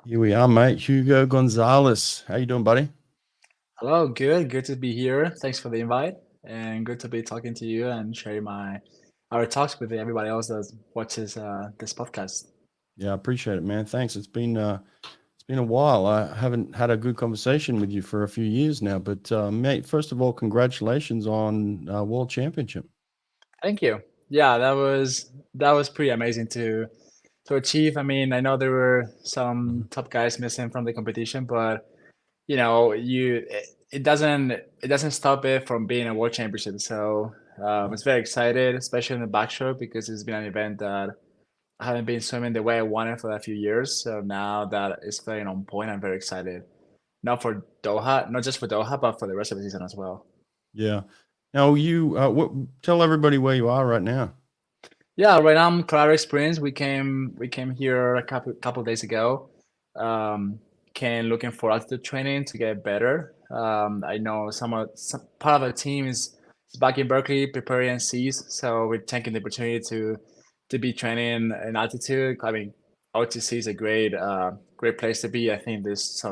Here we are, mate. Hugo Gonzalez. How you doing, buddy? Hello, good. Good to be here. Thanks for the invite, and good to be talking to you and sharing my our talks with everybody else that watches this podcast. Yeah, I appreciate it, man. Thanks. It's been a while. I haven't had a good conversation with you for a few years now. But mate, first of all, congratulations on World Championship. Thank you. Yeah, that was pretty amazing to achieve. I mean, I know there were some Mhm. top guys missing from the competition, but it doesn't stop it from being a world championship. So I Right. was very excited, especially in the backstroke because it's been an event that I haven't been swimming the way I wanted for a few years. So now that it's feeling on point, I'm very excited. Not for Doha, not just for Doha, but for the rest of the season as well. Yeah. Now tell everybody where you are right now. Yeah, right now I'm Colorado Springs. We came here a couple days ago. Um, Came looking for altitude training to get better. I know some part of the team is back in Berkeley preparing Cs, so we're taking the opportunity to be training in altitude. I mean, OTC is a great place to be. I think there's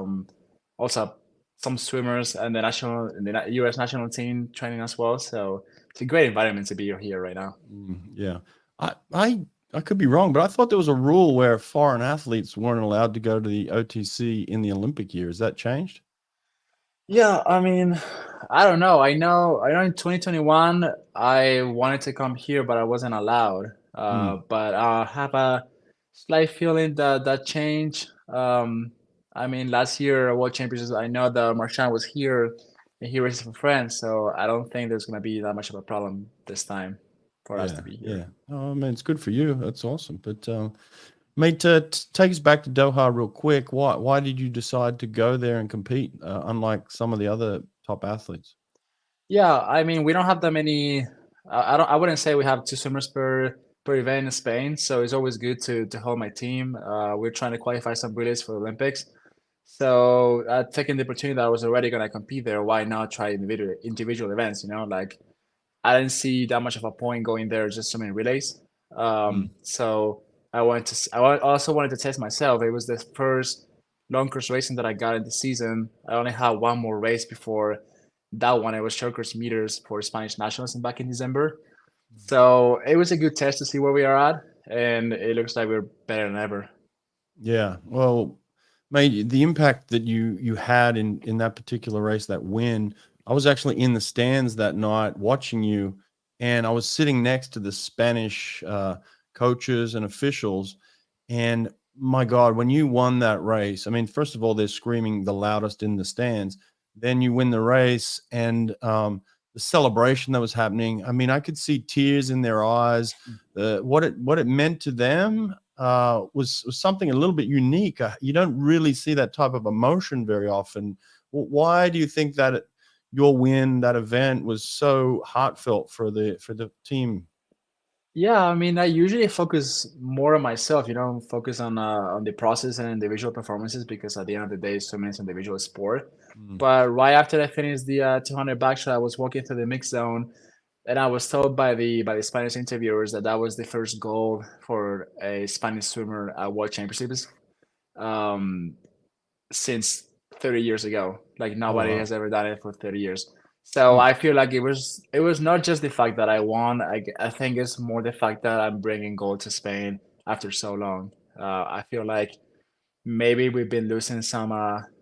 also some swimmers and the U.S. national team training as well. So it's a great environment to be here right now. Yeah. I, I I could be wrong, but I thought there was a rule where foreign athletes weren't allowed to go to the OTC in the Olympic year. Has that changed? Yeah, I mean, I don't know. I know in 2021 I wanted to come here, but I wasn't allowed. Mm. But I have a slight feeling that that changed. I mean, last year at World Championships, I know that Marchand was here and he races for France, so I don't think there's gonna be that much of a problem this time for us to Yeah, be here. yeah. Oh, I mean, it's good for you. That's awesome. But mate, take us back to Doha real quick. Why did you decide to go there and compete, unlike some of the other top athletes? Yeah, I mean, we don't have that many. I wouldn't say we have two swimmers per event in Spain, so it's always good to hold my team. We're trying to qualify some relays for the Olympics, so taking the opportunity that I was already gonna compete there, why not try individual events? Like I didn't see that much of a point going there just swimming relays. Mm. So also wanted to test myself. It was the first long course racing that I got in the season. I only had one more race before that one. It was short course meters for Spanish nationals back in December. So it was a good test to see where we are at, and it looks like we're better than ever. Yeah. Well, mate, the impact that you had in that particular race, that win, I was actually in the stands that night watching you, and I was sitting next to the Spanish coaches and officials. And my God, when you won that race, I mean, first of all, they're screaming the loudest in the stands. Then you win the race, and the celebration that was happening. I mean, I could see tears in their eyes. What it meant to them was something a little bit unique. You don't really see that type of emotion very often. Why do you think that your win, that event, was so heartfelt for the team? Yeah, I mean, I usually focus more on myself, focus on the process and individual performances because at the end of the day, swimming is an individual sport. Mm, But right after I finished the 200 backshot, I was walking through the mix zone, and I was told by the Spanish interviewers that that was the first goal for a Spanish swimmer at World Championships um, since 30 years ago. Like oh nobody wow. has ever done it for 30 years. So Mm, I feel like it was not just the fact that I won. I think it's more the fact that I'm bringing gold to Spain after so long. I feel like maybe we've been losing some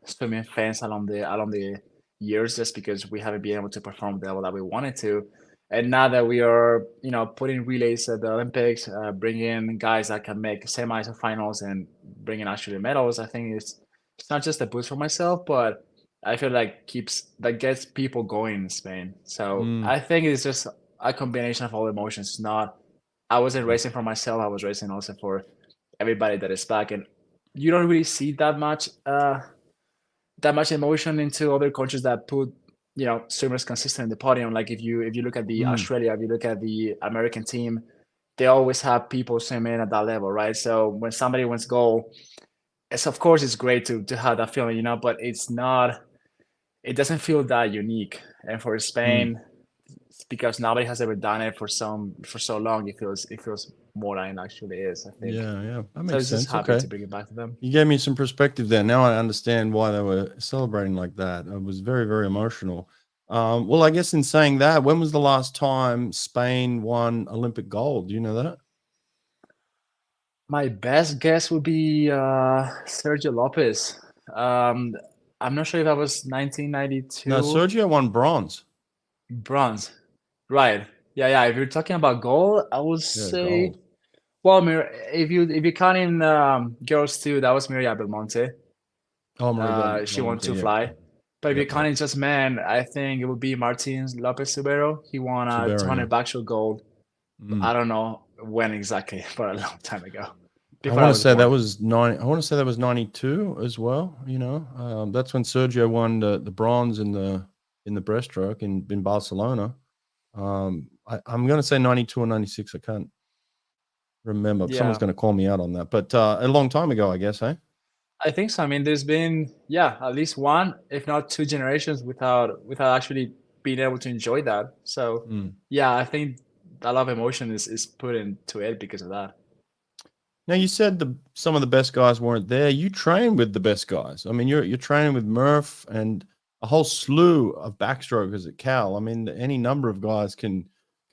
swimming fans along the years just because we haven't been able to perform the level that we wanted to. And now that we are, putting relays at the Olympics, bringing guys that can make semis or finals and bringing actually medals, I think it's not just a boost for myself, but I feel like keeps that gets people going in Spain. So mm, I think it's just a combination of all emotions. It's not I wasn't yeah. racing for myself. I was racing also for everybody that is back, and you don't really see that much emotion into other countries that put swimmers consistent in the podium. Like if you look at the Mm, Australia, if you look at the American team, they always have people swimming at that level, right? So when somebody wins gold, it's of course it's great to have that feeling, but it doesn't feel that unique. And for mm, Spain, because nobody has ever done it for so long, it feels Moline actually is, I think. Yeah, yeah, that So I makes was just sense. happy Okay. to bring it back to them. You gave me some perspective there. Now I understand why they were celebrating like that. It was very, very emotional. Well, I guess in saying that, when was the last time Spain won Olympic gold? Do you know that? My best guess would be Sergio Lopez. Um, I'm not sure if that was No, 1992 Sergio won bronze. bronze. Right. Yeah, yeah. If you're talking about gold, I would Yeah, say, gold. well, if you count in girls too, that was Mireia Belmonte. Oh, Marie She won Belmonte. two Yep, fly. But if you're yep, yep. counting just men, I think it would be Martins Lopez Subero. He won a Suberu, yeah. 200 backstroke gold. I Mm. don't know when exactly, but a long time ago, I before I want to was say that born. was nine. I want to say that was 92 as well. That's when Sergio won the bronze in the breaststroke in Barcelona. I'm going to say 92 or 96. I can't remember. Someone's Yeah, going to call me out on that, but a long time ago, I guess, eh? I think so. I mean, there's been at least one, if not two generations without actually being able to enjoy that. So Mm. yeah, I think a lot of emotion is put into it because of that. Now you said some of the best guys weren't there. You train with the best guys. I mean, you're training with Murph and a whole slew of backstrokers at Cal. I mean, any number of guys can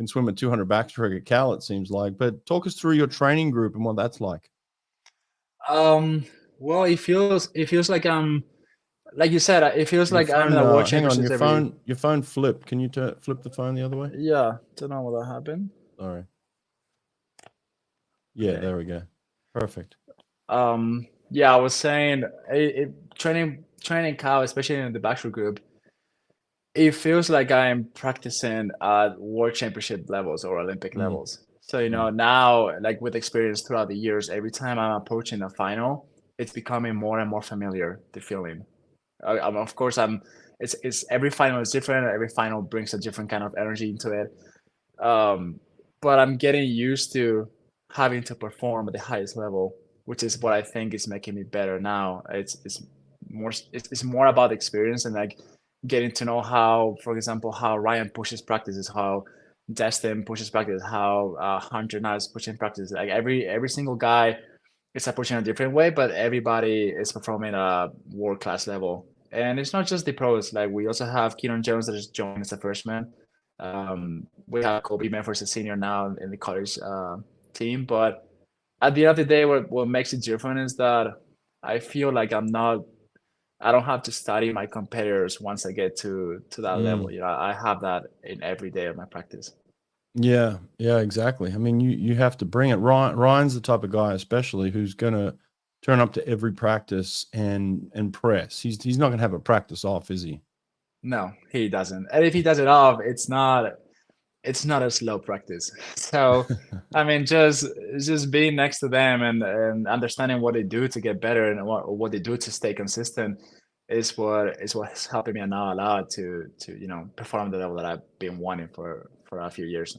swim a 200 backstroke at Cal. It seems like. But talk us through your training group and what that's like. Um, well, it feels like you said, it feels Your like I'm in phone. a world Hang on. championships Your every. phone. Your phone flipped. Can you flip the phone the other way? Yeah, don't know what that happened. Sorry. Yeah, Okay. there we go. Perfect. Yeah, I was saying, training cow, especially in the backstroke group, it feels like I'm practicing at world championship levels or Olympic Mm, levels. So, mm, now, like with experience throughout the years, every time I'm approaching a final, it's becoming more and more familiar, the feeling. Of course, it's every final is different. Every final brings a different kind of energy into it. Um, but I'm getting used to having to perform at the highest level, which is what I think is making me better now. It's more about experience and like getting to know how, for example, how Ryan pushes practices, how Destin pushes practice, how Hunter now is pushing practice. Like every single guy is approaching a different way, but everybody is performing a world class level. And it's not just the pros. Like we also have Keenan Jones that just joined as a freshman. We have Kobe Memphis as a senior now in the college team. But at the end of the day, what makes it different is that I feel like I don't have to study my competitors once I get to that level. mm. I have that in every day of my practice. Yeah, yeah, exactly. I mean, you have to bring it. Ryan's the type of guy, especially who's gonna turn up to every practice and press. He's not gonna have a practice off, is he? No, he doesn't. And if he does it off, it's not a slow practice. So, I mean, just being next to them and understanding what they do to get better and what they do to stay consistent is what's helping me now a lot to perform the level that I've been wanting for a few years.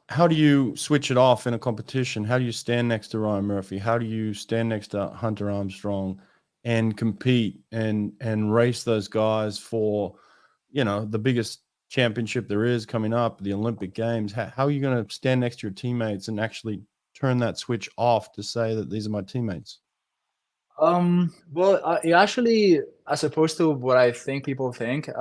How do you switch it off in a competition? How do you stand next to Ryan Murphy? How do you stand next to Hunter Armstrong and compete and race those guys for, the biggest championship there is coming up, the Olympic Games? How are you going to stand next to your teammates and actually turn that switch off to say that these are my teammates? Well, it actually, as opposed to what I think people think, it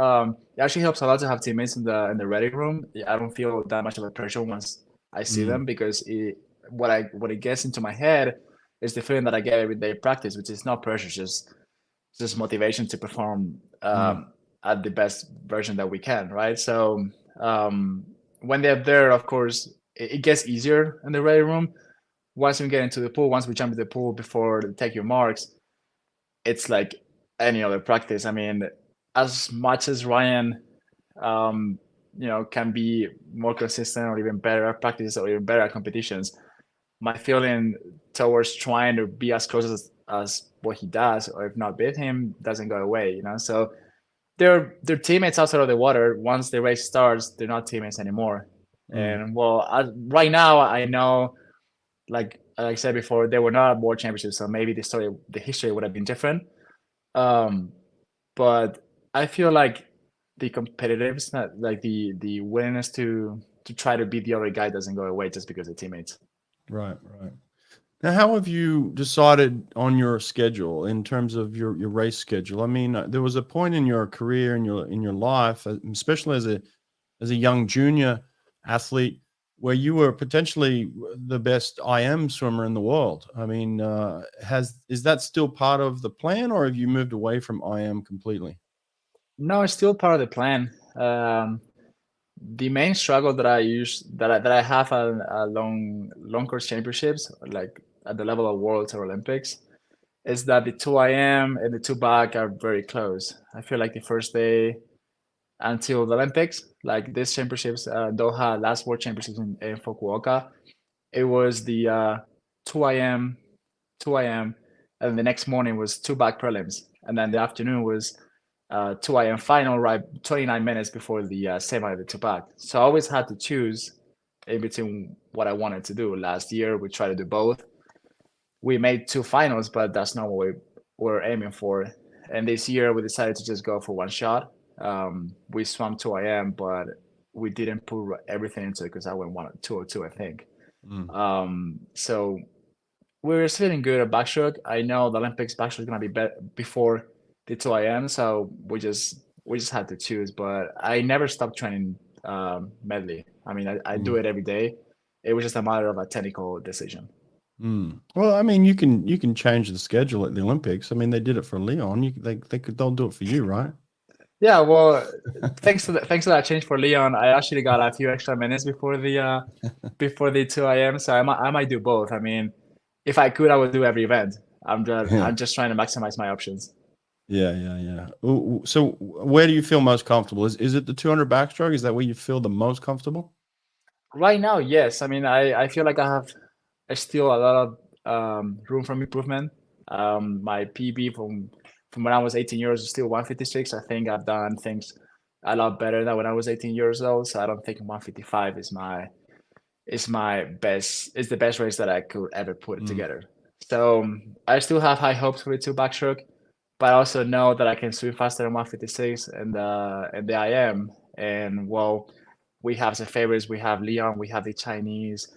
actually helps a lot to have teammates in the ready room. I don't feel that much of a pressure once I see Mm, them because what it gets into my head is the feeling that I get every day practice, which is not pressure, just motivation to perform mm, at the best version that we can, right? So um, when they're there, of course, it gets easier in the ready room. Once we get into the pool, once we jump into the pool before they take your marks, it's like any other practice. I mean, as much as Ryan, um, can be more consistent or even better at practice or even better at competitions, my feeling towards trying to be as close as what he does, or if not beat him, doesn't go away. So they're teammates outside of the water. Once the race starts, they're not teammates anymore. mm, And well, right now I know, like I said before, they were not at world championships, so maybe the history would have been different. Um, but I feel like the competitiveness, like the willingness to try to beat the other guy doesn't go away just because of teammates. Right, right. Now, how have you decided on your schedule in terms of your race schedule? I mean, there was a point in your career in your life, especially as a young junior athlete, where you were potentially the best IM swimmer in the world. I mean, has is that still part of the plan, or have you moved away from IM completely? No, it's still part of the plan. The main struggle that I use that I have long course championships, like at the level of worlds or Olympics, is that the 2 IM and the 2 back are very close. I feel like the first day until the Olympics, like this championships, Doha, last World Championships in Fukuoka, it was the 2 2 a.m. and the next morning was 2 back prelims, and then the afternoon was 2 a.m. final, right, 29 minutes before the semi of the 2 back. So I always had to choose in between what I wanted to do. Last year we tried to do both. We made 2 finals, but that's not what we were aiming for. And this year we decided to just go for one shot. We swam 2 a.m., but we didn't put everything into it because I went 202, I think. Mm, So we're feeling good at backstroke. I know the Olympics backstroke is gonna be before the 2 a.m., so we just had to choose. But I never stopped training medley. I mean, I do mm, it every day. It was just a matter of a technical decision. mm. Well, I mean, you can change the schedule at the Olympics. I mean, they did it for Leon. They'll do it for you, right? Yeah, well, thanks to that change for Leon, I actually got a few extra minutes before the 2 a.m. So I might do both. I mean, if I could, I would do every event. Yeah. I'm just trying to maximize my options. Yeah, yeah, yeah. So where do you feel most comfortable? Is it the 200 backstroke? Is that where you feel the most comfortable? Right now, yes. I mean, I feel like I still a lot of room for improvement. My PB from when I was 18 years is still 156. I think I've done things a lot better than when I was 18 years old. So I don't think 155 is the best race that I could ever put Mm, together. So I still have high hopes for the 2 backstroke, but I also know that I can swim faster than 156 and the IM. And well, we have the favorites. We have Leon. We have the Chinese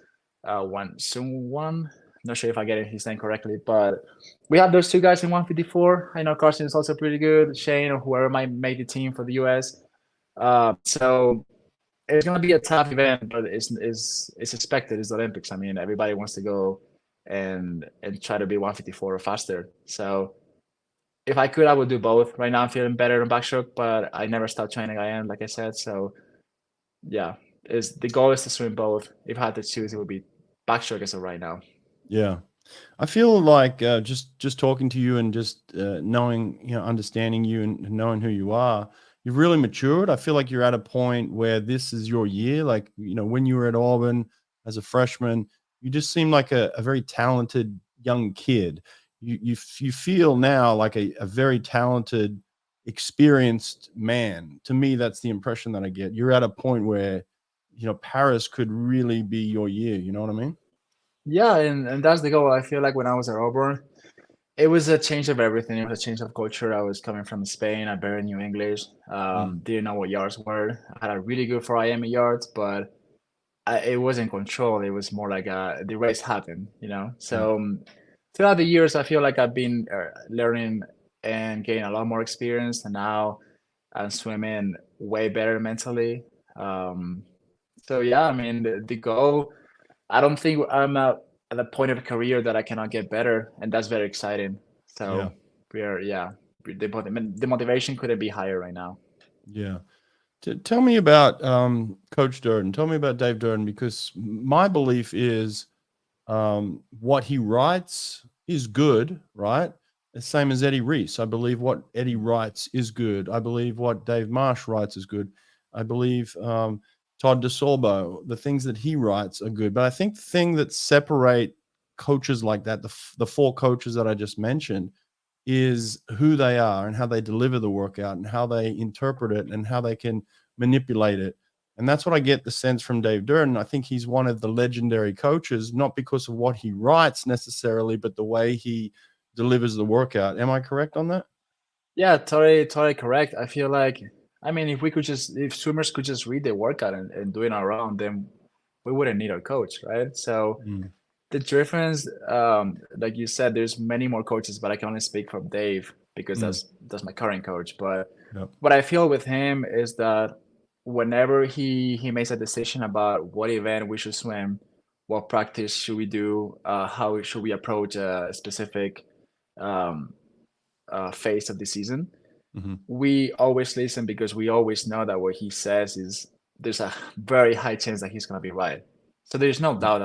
one Sung Wan. Not sure if I get his name correctly, but we have those two guys in 154. I know Carson is also pretty good. Shane or whoever might make the team for the US. So it's gonna be a tough event, but it's expected. It's the Olympics. I mean, everybody wants to go and try to be 154 or faster. So if I could, I would do both. Right now, I'm feeling better in backstroke, but I never stopped training. I am, like I said. So yeah, is the goal is to swim both. If I had to choose, it would be backstroke as of right now. yeah. I feel like just talking to you and just knowing, understanding you and knowing who you are, you've really matured. I feel like you're at a point where this is your year. Like, when you were at Auburn as a freshman, you just seem like a very talented young kid. You feel now like a very talented, experienced man. To me, that's the impression that I get. You're at a point where, Paris could really be your year. You know what I mean? Yeah, and that's the goal. I feel like when I was at Auburn, it was a change of everything. It was a change of culture. I was coming from Spain. I barely knew English. Mm, Didn't know what yards were. I had a really good 4 IM yards, but it wasn't control. It was more like the race happened, you know. yeah. So throughout the years, I feel like I've been learning and getting a lot more experience, and now I'm swimming way better mentally. Um, so yeah, I mean the goal. I don't think I'm at a point of a career that I cannot get better, and that's very exciting. Yeah. So yeah, the motivation couldn't be higher right now. Yeah. Tell me about Coach Durden. Tell me about Dave Durden, because my belief is what he writes is good, right? The same as Eddie Reese. I believe what Eddie writes is good. I believe what Dave Marsh writes is good. I believe Todd DeSorbo, the things that he writes are good. But I think the thing that separate coaches like that, the four coaches that I just mentioned, is who they are and how they deliver the workout and how they interpret it and how they can manipulate it. And that's what I get the sense from Dave Durden. I think he's one of the legendary coaches, not because of what he writes necessarily, but the way he delivers the workout. Am I correct on that? Yeah, totally correct. I feel like, I mean, if swimmers could just read the workout and do it on our own, then we wouldn't need a coach, right? So Mm. The difference, like you said, there's many more coaches, but I can only speak from Dave because Mm, that's my current coach. But yep. what I feel with him is that whenever he makes a decision about what event we should swim, what practice should we do, how should we approach a specific um, phase of the season, Hmm. we always listen because we always know that what he says is there's a very high chance that he's going to be right. So there's no doubt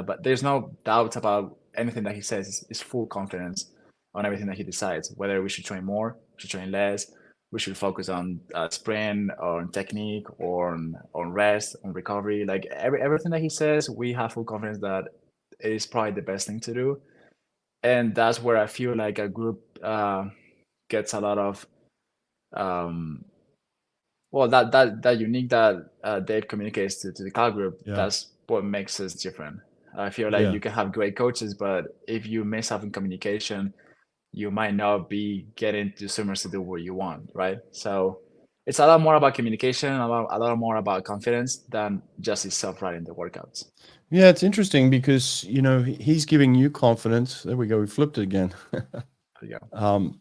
about anything that he says. It's full confidence on everything that he decides. Whether we should train more, we should train less, we should focus on sprint, on technique, or on rest, on recovery. Like everything that he says, we have full confidence that it is probably the best thing to do. And that's where I feel like a group gets a lot of um, well, that unique that Dave communicates to the car group, Yeah. that's what makes us different. I feel like Yeah. you can have great coaches, but if you miss out in communication, you might not be getting the swimmers to do what you want, right? So it's a lot more about communication, a lot more about confidence than just itself running the workouts. Yeah, it's interesting because, he's giving you confidence. There we go. We flipped it again. Yeah. um,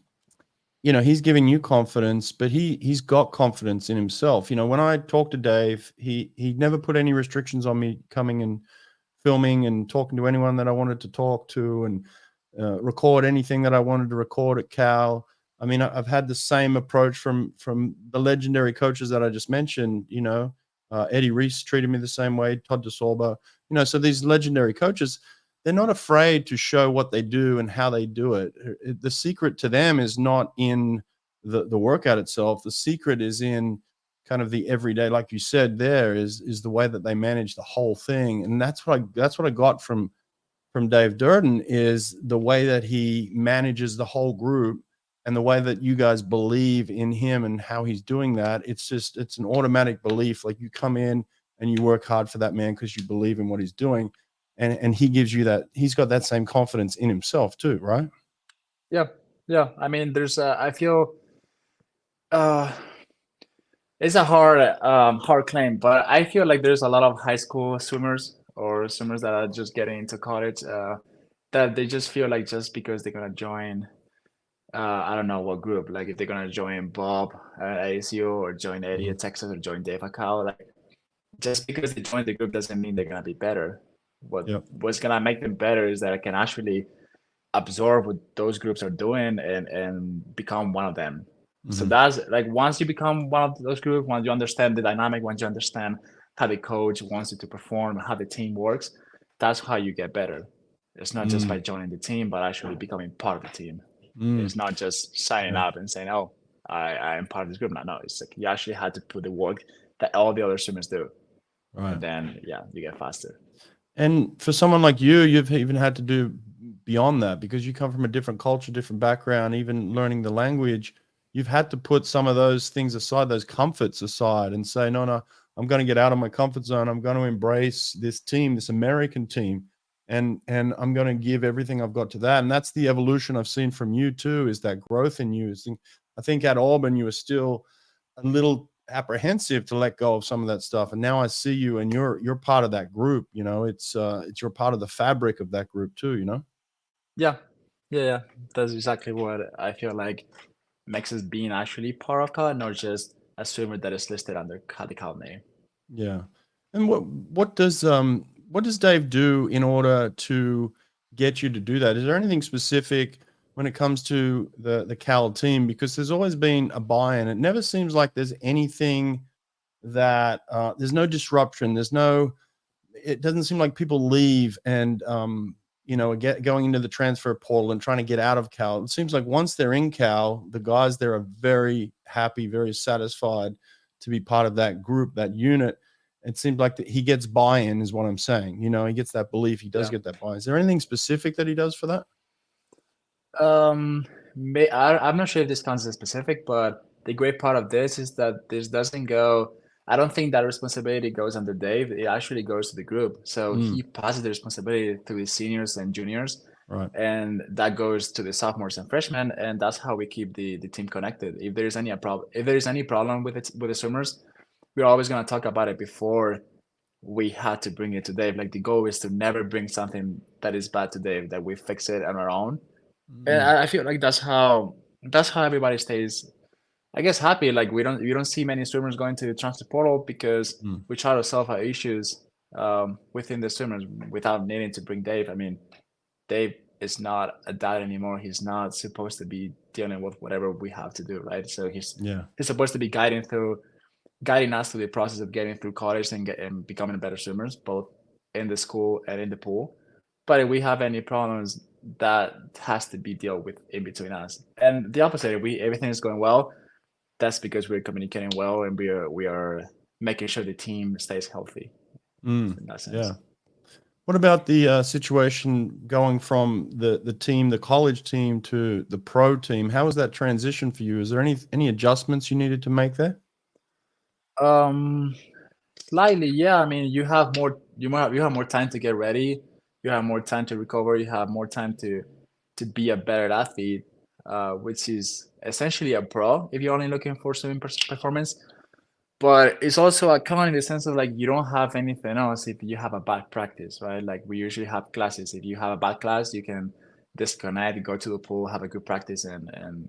he's giving you confidence, but he's got confidence in himself. When I talked to Dave, he never put any restrictions on me coming and filming and talking to anyone that I wanted to talk to, and record anything that I wanted to record at Cal. I mean, I've had the same approach from the legendary coaches that I just mentioned. Eddie Reese treated me the same way. Todd DeSorba. So these legendary coaches, they're not afraid to show what they do and how they do it. The secret to them is not in the workout itself. The secret is in kind of the everyday, like you said, there is the way that they manage the whole thing. And that's what I got from Dave Durden, is the way that he manages the whole group and the way that you guys believe in him and how he's doing that. It's an automatic belief. Like, you come in and you work hard for that man because you believe in what he's doing. And he gives you that. He's got that same confidence in himself too, right? Yeah. Yeah. I mean, I feel, uh, it's a hard claim, but I feel like there's a lot of high school swimmers or swimmers that are just getting into college, that they just feel like just because they're gonna join, I don't know what group, like if they're gonna join Bob at ASU or join Eddie Mhm. at Texas or join Dave at Cal, like just because they join the group doesn't mean they're gonna be better. Yep. What's gonna make them better is that I can actually absorb what those groups are doing and become one of them. So Hmm. that's like once you become one of those groups, once you understand the dynamic, once you understand how the coach wants you to perform, how the team works, that's how you get better. It's not just by Mm. joining the team, but actually becoming part of the team. Mm. It's not just signing Yeah. up and saying, "Oh, I am part of this group." No, it's like you actually had to put the work that all the other swimmers do, and Right. then yeah, you get faster. And for someone like you, you've even had to do beyond that because you come from a different culture, different background, even learning the language. You've had to put some of those things aside, those comforts aside, and say, no, no, I'm going to get out of my comfort zone. I'm going to embrace this team, this American team, and I'm going to give everything I've got to that. And that's the evolution I've seen from you too, is that growth in you. I think at Auburn, you were still a little apprehensive to let go of some of that stuff, and now I see you and you're part of that group. It's you're part of the fabric of that group too. Yeah, yeah, yeah. That's exactly what I feel like makes us being actually part of COD, not just a swimmer that is listed under the COD name. Yeah. And what does Dave do in order to get you to do that? Is there anything specific when it comes to the Cal team? Because there's always been a buy-in. It never seems like there's anything that there's no disruption. It doesn't seem like people leave and going into the transfer portal and trying to get out of Cal. It seems like once they're in Cal, the guys there are very happy, very satisfied to be part of that group, that unit. It seems like that he gets buy-in, is what I'm saying. He gets that belief. He does Yeah. get that buy-in. Is there anything specific that he does for that? I'm not sure if this counts as specific, but the great part of this is that this doesn't go. I don't think that responsibility goes under Dave. It actually goes to the group. So Mm, he passes the responsibility to his seniors and juniors, right. and that goes to the sophomores and freshmen, and that's how we keep the team connected. If there is any problem with the swimmers, we're always gonna talk about it before we had to bring it to Dave. Like the goal is to never bring something that is bad to Dave, that we fix it on our own. And Mm, I feel like that's how everybody stays, I guess, happy. Like we don't see many swimmers going to the transfer portal because mm, we try to solve our issues within the swimmers without needing to bring Dave. I mean, Dave is not a dad anymore. He's not supposed to be dealing with whatever we have to do, right? So he's yeah. he's supposed to be guiding us through the process of getting through college and becoming better swimmers, both in the school and in the pool. But if we have any problems, that has to be dealt with in between us. And the opposite, if we everything is going well, that's because we're communicating well and we are making sure the team stays healthy Mm, in that sense. yeah. What about the situation going from the team, the college team, to the pro team? How was that transition for you? Is there any adjustments you needed to make there? Um, Slightly, yeah. I mean, you have more time to get ready. You have more time to recover. You have more time to be a better athlete, which is essentially a pro if you're only looking for swimming performance. But it's also a con in the sense of like you don't have anything else if you have a bad practice, right? Like we usually have classes. If you have a bad class, you can disconnect, go to the pool, have a good practice, and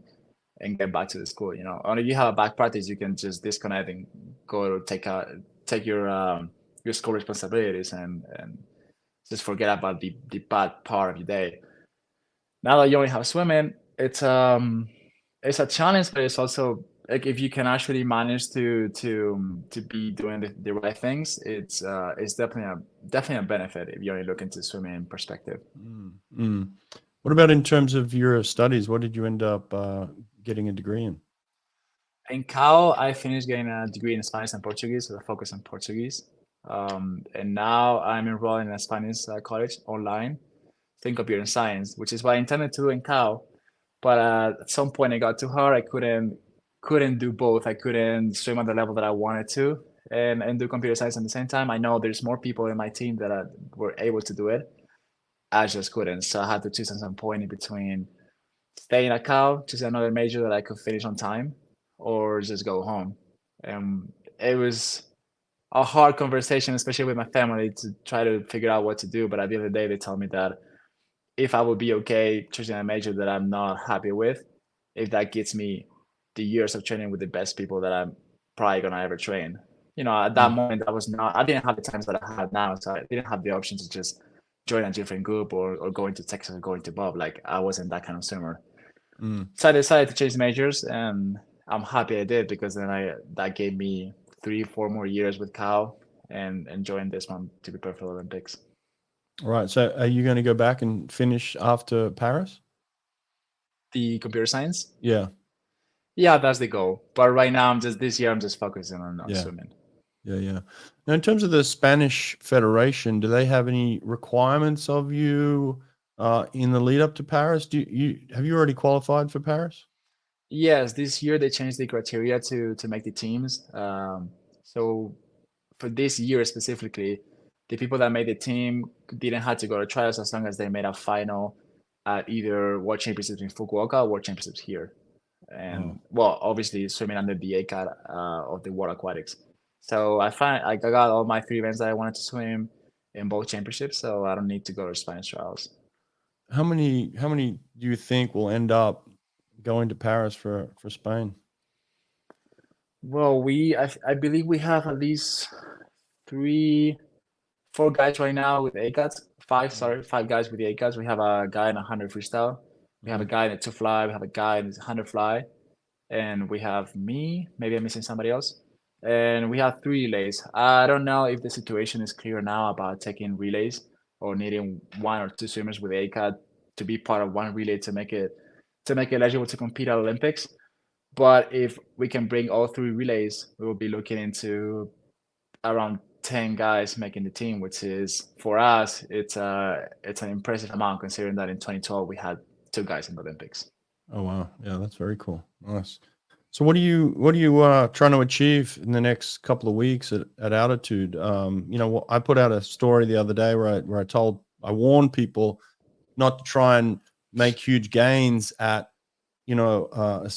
get back to the school. Or if you have a bad practice, you can just disconnect and go to take your school responsibilities and just forget about the bad part of your day. Now that you only have swimming, it's a challenge, but it's also like if you can actually manage to be doing the right things, it's definitely a benefit if you're only looking to swimming perspective. Mm, mm. What about in terms of your studies? What did you end up getting a degree in? In Cal, I finished getting a degree in Spanish and Portuguese with a focus on Portuguese. And now I'm enrolled in a Spanish college online, in computer science, which is what I intended to do in Cal. But at some point, it got too hard. I couldn't do both. I couldn't swim at the level that I wanted to and do computer science at the same time. I know there's more people in my team that were able to do it. I just couldn't. So I had to choose at some point in between staying at Cal, choose another major that I could finish on time, or just go home. And it was a hard conversation, especially with my family, to try to figure out what to do. But at the end of the day, they told me that if I would be okay choosing a major that I'm not happy with, if that gets me the years of training with the best people that I'm probably gonna ever train. At that Mm, moment, I didn't have the times that I had now, so I didn't have the option to just join a different group or going to Texas or going to Bob. Like I wasn't that kind of swimmer. mm. So I decided to change majors, and I'm happy I did because then that gave me 3, 4 more years with Cal and join this one to prepare for the Olympics. All right. So are you going to go back and finish after Paris? The computer science, Yeah. yeah, that's the goal. But right now, this year I'm just focusing on Yeah. swimming. Yeah. Yeah. Now, in terms of the Spanish Federation, do they have any requirements of you in the lead up to Paris? Have you already qualified for Paris? Yes, this year they changed the criteria to make the teams. So for this year specifically, the people that made the team didn't have to go to trials as long as they made a final at either World Championships in Fukuoka or World Championships here. Oh, And well, obviously swimming under the ACAT of the World Aquatics. So I got all my 3 events that I wanted to swim in both championships, so I don't need to go to Spanish trials. how many do you think will end up going to Paris for Spain? Well, I believe we have at least 4 guys right now with ACATs. Mm, 5 guys with the ACATs. We have a guy in 100 freestyle. We have a mm, guy in a 2 fly. We have a guy in 100 fly. And we have me. Maybe I'm missing somebody else. And we have 3 relays. I don't know if the situation is clear now about taking relays or needing 1 or 2 swimmers with ACAT to be part of one relay to make it eligible to compete at Olympics. But if we can bring all 3 relays, we will be looking into around 10 guys making the team, which is for us, it's an impressive amount considering that in 2012 we had 2 guys in the Olympics. oh wow, yeah, that's very cool. Nice. So what are you trying to achieve in the next couple of weeks at altitude? I put out a story the other day where I warned people not to try and make huge gains at a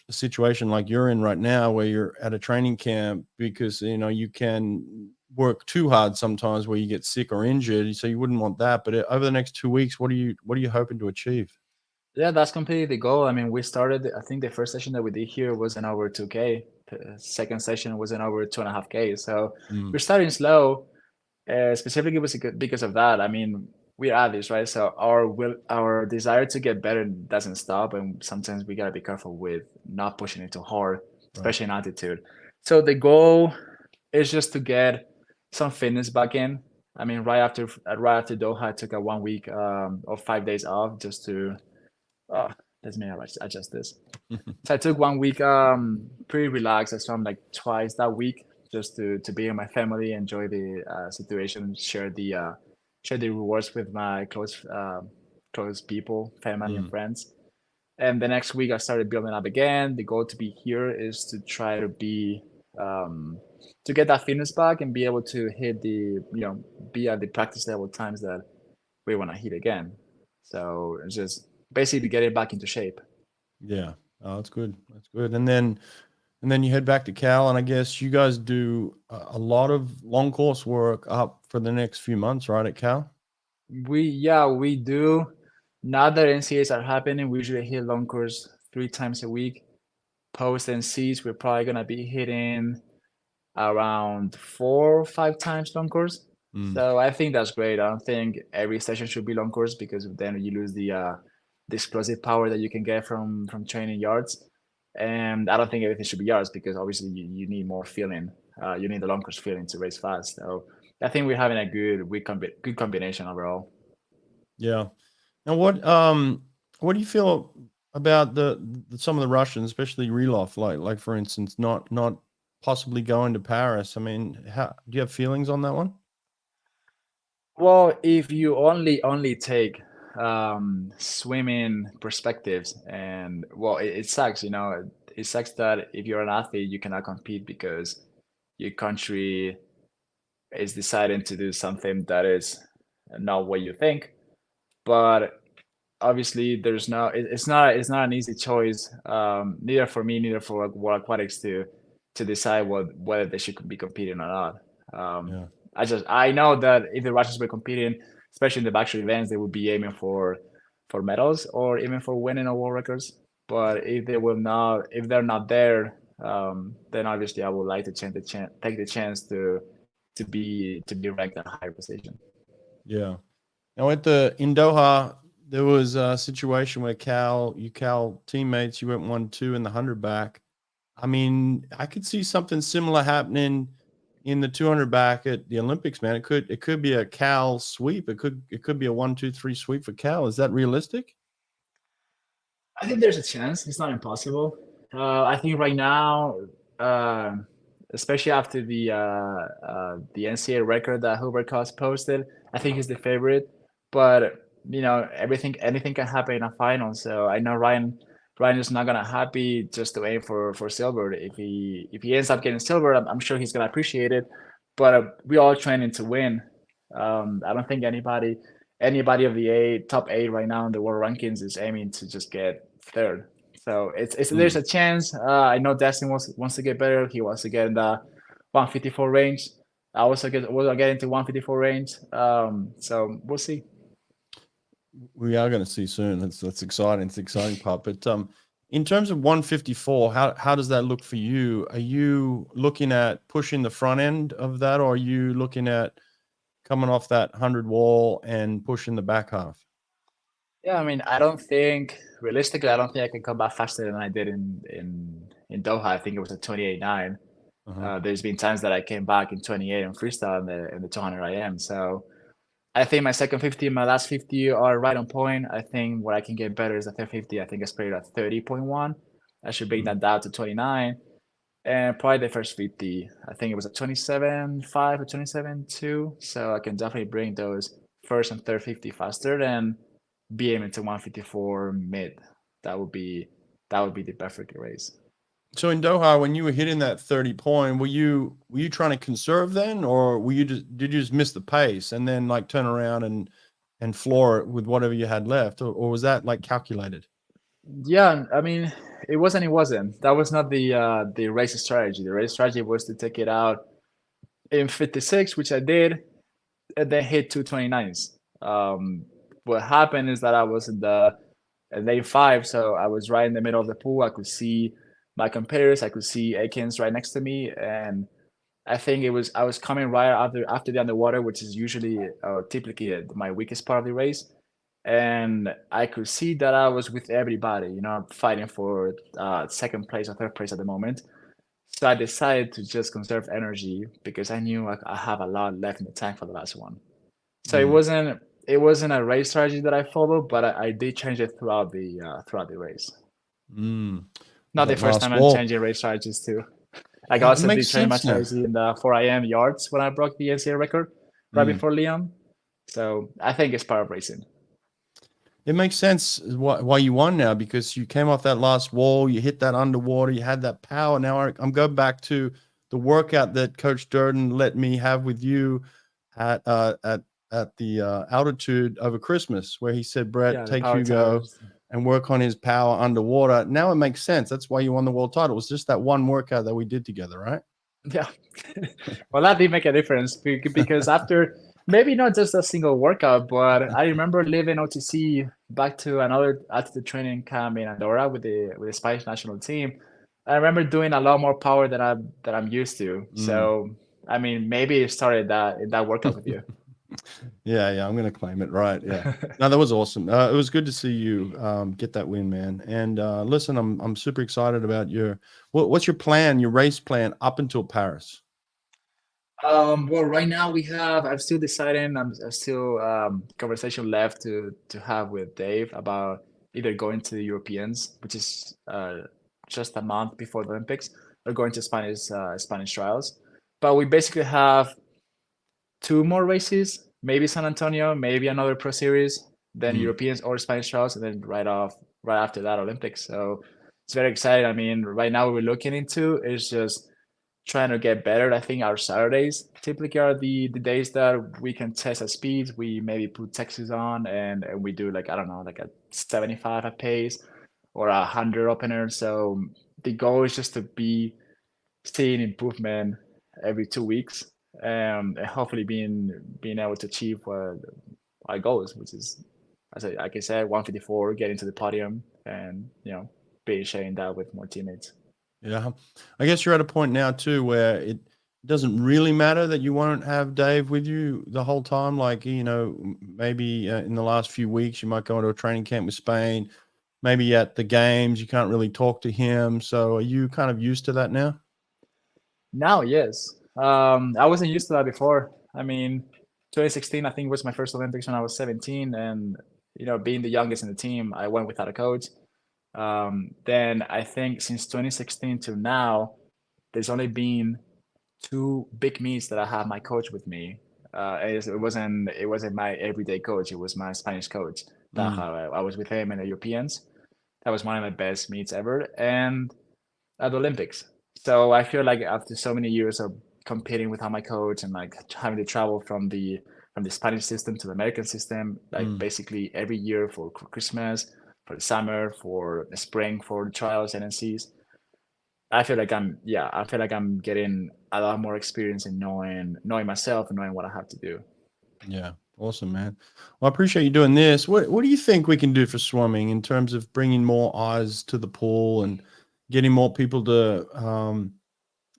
situation like you're in right now where you're at a training camp because you can work too hard sometimes where you get sick or injured. So you wouldn't want that. But over the next 2 weeks, what are you hoping to achieve? Yeah, that's completely the goal. I mean, we started, I think the first session that we did here was an over 2K. The second session was an over 2.5K. So Mm, we're starting slow, specifically because of that. I mean, we're athletes, right? So our desire to get better doesn't stop, and sometimes we gotta be careful with not pushing it too hard, right. especially in altitude. So the goal is just to get some fitness back in. I mean, right after Doha, I took a 1 week or 5 days off just to oh, let me adjust this. So I took 1 week pretty relaxed. I swam like twice that week just to be with my family, enjoy the situation, share the rewards with my close people, family and Mm, friends. And the next week I started building up again. The goal to be here is to try to be um, to get that fitness back and be able to hit be at the practice level times that we want to hit again. So it's just basically get it back into shape. yeah. Oh, that's good. That's good. And then you head back to Cal, and I guess you guys do a lot of long course work up for the next few months, right, at Cal? We do. Now that NCAs are happening, we usually hit long course 3 times a week. Post NCs, we're probably gonna be hitting around 4 or 5 times long course. Mm, So I think that's great. I don't think every session should be long course because then you lose the explosive power that you can get from training yards. And I don't think everything should be yards because obviously you need more feeling. You need the long course feeling to race fast. So I think we're having a good combination overall. yeah. Now, what do you feel about some of the Russians, especially Relov, like for instance, not possibly going to Paris? I mean, how do you have feelings on that one? Well, if you only take swimming perspectives, and well, it sucks, it sucks that if you're an athlete, you cannot compete because your country is deciding to do something that is not what you think. But obviously, it's not an easy choice, neither for me, neither for World Aquatics to decide whether they should be competing or not. Um, Yeah. I know that if the Russians were competing, especially in the backstreet events, they would be aiming for medals or even for winning a world records. But if they're not there, then obviously I would like to take the chance to be ranked in a higher position. Yeah. Now in Doha, there was a situation where Cal teammates, you went 1-2 in the 100 back. I mean, I could see something similar happening in the 200 back at the Olympics, man. It could be a Cal sweep. It could be a 1-2-3 sweep for Cal. Is that realistic? I think there's a chance. It's not impossible. I think right now, uh, especially after the NCAA record that Hubert Cost posted, I think he's the favorite. But anything can happen in a final. So I know Ryan is not gonna happy just to aim for silver. If he ends up getting silver, I'm sure he's gonna appreciate it. But we all training to win. I don't think anybody of the top eight right now in the world rankings is aiming to just get third. So it's there's Mm. a chance. I know Destin wants to get better. He wants to get in the 154 range. I also get into 154 range. So we'll see. We are going to see soon. That's exciting. It's the exciting part. But in terms of 154, how does that look for you? Are you looking at pushing the front end of that, or are you looking at coming off that 100 wall and pushing the back half? Yeah, I mean, realistically, I don't think I can come back faster than I did in Doha. I think it was a 28.9. Uh-huh. There's been times that I came back in 28 in freestyle in the 200 IM. So I think my second 50 and my last 50 are right on point. I think what I can get better is the third 50. I think I sprayed at 30.1. I should bring Mm. that down to 29. And probably the first 50, I think it was a 27.5 or 27.2. So I can definitely bring those first and third 50 faster and be aiming to 154 mid. That would be that would be the perfect race. So in Doha, when you were hitting that 30 point, were you trying to conserve then, or did you just miss the pace and then like turn around and floor it with whatever you had left, or was that like calculated? Yeah, I mean, it wasn't. That was not the race strategy. The race strategy was to take it out in 56, which I did, and then hit 229s. What happened is that I was in the lane five, so I was right in the middle of the pool. I could see my competitors, I could see Akins right next to me, and I think I was coming right after the underwater, which is usually typically my weakest part of the race, and I could see that I was with everybody, fighting for second place or third place at the moment. So I decided to just conserve energy because I knew I have a lot left in the tank for the last one. So Mm. it wasn't a race strategy that I followed, but I did change it throughout the race. Mm. Well, Not the that first last time I'm wall, changing race strategies too. Like I it also makes did change my sense now. strategy in the 4 a.m. yards when I broke the NCAA record right Mm. before Leon. So I think it's part of racing. It makes sense why you won now, because you came off that last wall, you hit that underwater, you had that power. Now I'm going back to the workout that Coach Durden let me have with you at the altitude over Christmas, where he said, "Brett, Yeah, the take power Hugo towers. and work on his power underwater." Now it makes sense. That's why you won the world title. It was just that one workout that we did together, right? Yeah. Well, that did make a difference because after maybe not just a single workout, but I remember leaving OTC back to another altitude training camp in Andorra with the Spanish national team. I remember doing a lot more power than I'm used to. Mm. So I mean, maybe it started that in that workout with you. Yeah, I'm gonna claim it. Right. Yeah. No, that was awesome. It was good to see you get that win, man. And listen, I'm super excited about what's your plan, your race plan up until Paris? Well, right now I'm still deciding. I'm still conversation left to have with Dave about either going to the Europeans, which is just a month before the Olympics, or going to Spanish trials. But we basically have two more races, maybe San Antonio, maybe another Pro Series, then Mm. Europeans or Spanish trials, and then right after that Olympics. So it's very exciting. I mean, right now what we're looking into is just trying to get better. I think our Saturdays typically are the days that we can test our speeds. We maybe put Texas on and we do like, I don't know, like a 75 at pace or 100 opener. So the goal is just to be seeing improvement every 2 weeks, and hopefully being able to achieve our goals, which is, like I said, 154, getting to the podium, and being sharing that with more teammates. Yeah. I guess you're at a point now too where it doesn't really matter that you won't have Dave with you the whole time. Like, maybe in the last few weeks you might go into a training camp with Spain. Maybe at the games you can't really talk to him. So are you kind of used to that now? Now, yes. I wasn't used to that before. I mean, 2016, I think was my first Olympics when I was 17, and being the youngest in the team, I went without a coach. Then I think since 2016 to now, there's only been two big meets that I have my coach with me. It wasn't my everyday coach. It was my Spanish coach. That Mm. I was with him in the Europeans. That was one of my best meets ever, and at the Olympics. So I feel like after so many years of competing without my coach and like having to travel from the Spanish system to the American system, like Mm. basically every year for Christmas, for the summer, for the spring, for the trials, NNCs. I feel like I'm getting a lot more experience in knowing myself and knowing what I have to do. Yeah. Awesome, man. Well, I appreciate you doing this. What do you think we can do for swimming in terms of bringing more eyes to the pool and getting more people to,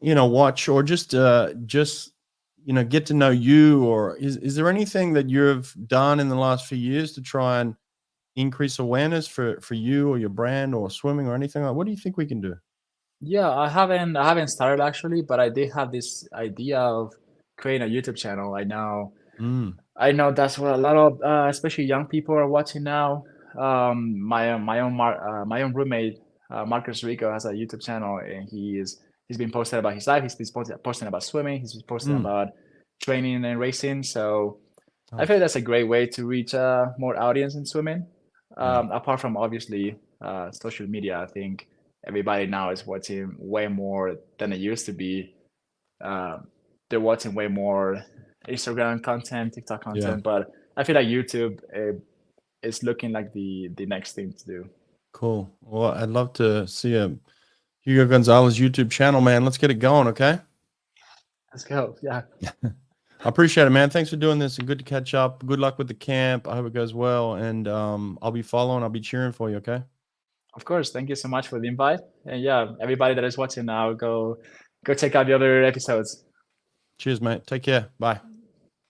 watch, or just, get to know you? Or is there anything that you've done in the last few years to try and increase awareness for you or your brand or swimming or anything like? What do you think we can do? Yeah, I haven't started actually, but I did have this idea of creating a YouTube channel. Mm. I know that's what a lot of, especially young people, are watching now. My own roommate, Marcus Rico, has a YouTube channel, and he's been posting about his life. He's been posting about swimming. He's been posting Mm. about training and racing. So I feel Nice. that's a great way to reach more audience in swimming. Yeah. Apart from obviously social media, I think everybody now is watching way more than it used to be. uh, they're watching way more Instagram content, TikTok Yeah. content, but I feel like YouTube is looking like the next thing to do. Cool. Well, I'd love to see a Hugo Gonzalez YouTube channel, man. Let's get it going. Okay. Let's go. Yeah. I appreciate it, man. Thanks for doing this and good to catch up. Good luck with the camp. I hope it goes well. And I'll be following, I'll be cheering for you, okay? Of course. Thank you so much for the invite. And yeah, everybody that is watching now, go check out the other episodes. Cheers, mate. Take care. Bye.